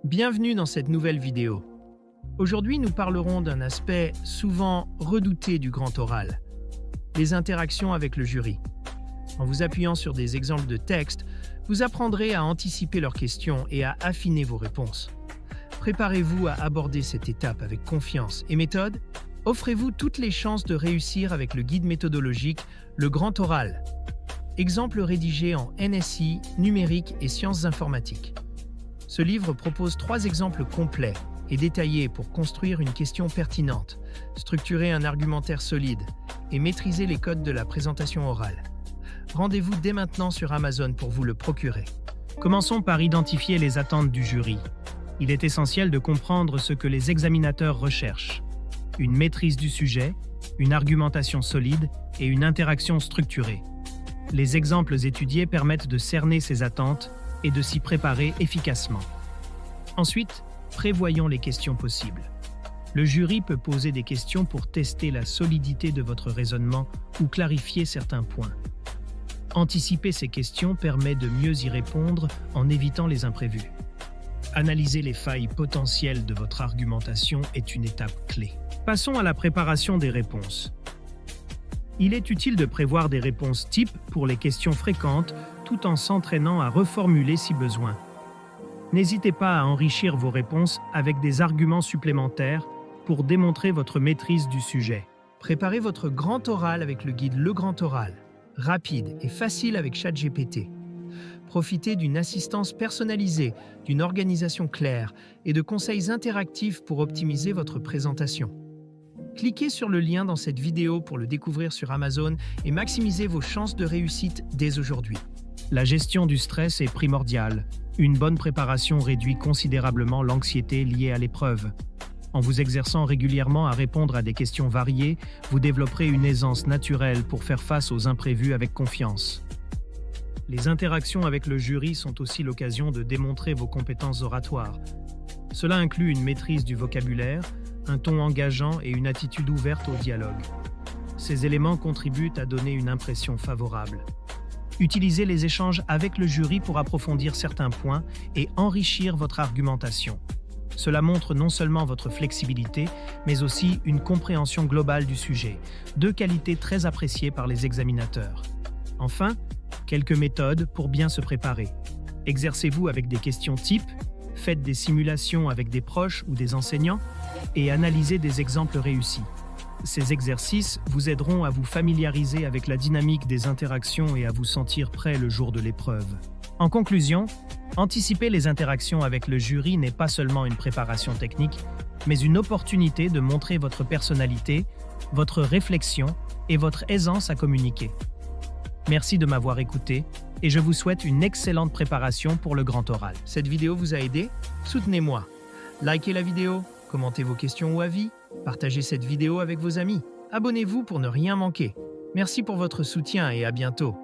Bienvenue dans cette nouvelle vidéo. Aujourd'hui, nous parlerons d'un aspect souvent redouté du grand oral, les interactions avec le jury. En vous appuyant sur des exemples de texte, vous apprendrez à anticiper leurs questions et à affiner vos réponses. Préparez-vous à aborder cette étape avec confiance et méthode. Offrez-vous toutes les chances de réussir avec le guide méthodologique Le Grand Oral. Exemple rédigé en NSI, numérique et sciences informatiques. Ce livre propose 3 exemples complets et détaillés pour construire une question pertinente, structurer un argumentaire solide et maîtriser les codes de la présentation orale. Rendez-vous dès maintenant sur Amazon pour vous le procurer. Commençons par identifier les attentes du jury. Il est essentiel de comprendre ce que les examinateurs recherchent. Une maîtrise du sujet, une argumentation solide et une interaction structurée. Les exemples étudiés permettent de cerner ces attentes et de s'y préparer efficacement. Ensuite, prévoyons les questions possibles. Le jury peut poser des questions pour tester la solidité de votre raisonnement ou clarifier certains points. Anticiper ces questions permet de mieux y répondre en évitant les imprévus. Analyser les failles potentielles de votre argumentation est une étape clé. Passons à la préparation des réponses. Il est utile de prévoir des réponses types pour les questions fréquentes tout en s'entraînant à reformuler si besoin. N'hésitez pas à enrichir vos réponses avec des arguments supplémentaires pour démontrer votre maîtrise du sujet. Préparez votre grand oral avec le guide Le Grand Oral, rapide et facile avec ChatGPT. Profitez d'une assistance personnalisée, d'une organisation claire et de conseils interactifs pour optimiser votre présentation. Cliquez sur le lien dans cette vidéo pour le découvrir sur Amazon et maximisez vos chances de réussite dès aujourd'hui. La gestion du stress est primordiale. Une bonne préparation réduit considérablement l'anxiété liée à l'épreuve. En vous exerçant régulièrement à répondre à des questions variées, vous développerez une aisance naturelle pour faire face aux imprévus avec confiance. Les interactions avec le jury sont aussi l'occasion de démontrer vos compétences oratoires. Cela inclut une maîtrise du vocabulaire, un ton engageant et une attitude ouverte au dialogue. Ces éléments contribuent à donner une impression favorable. Utilisez les échanges avec le jury pour approfondir certains points et enrichir votre argumentation. Cela montre non seulement votre flexibilité, mais aussi une compréhension globale du sujet, 2 qualités très appréciées par les examinateurs. Enfin, quelques méthodes pour bien se préparer. Exercez-vous avec des questions types, faites des simulations avec des proches ou des enseignants et analysez des exemples réussis. Ces exercices vous aideront à vous familiariser avec la dynamique des interactions et à vous sentir prêt le jour de l'épreuve. En conclusion, anticiper les interactions avec le jury n'est pas seulement une préparation technique, mais une opportunité de montrer votre personnalité, votre réflexion et votre aisance à communiquer. Merci de m'avoir écouté et je vous souhaite une excellente préparation pour le grand oral. Cette vidéo vous a aidé? Soutenez-moi. Likez la vidéo, commentez vos questions ou avis, partagez cette vidéo avec vos amis. Abonnez-vous pour ne rien manquer. Merci pour votre soutien et à bientôt.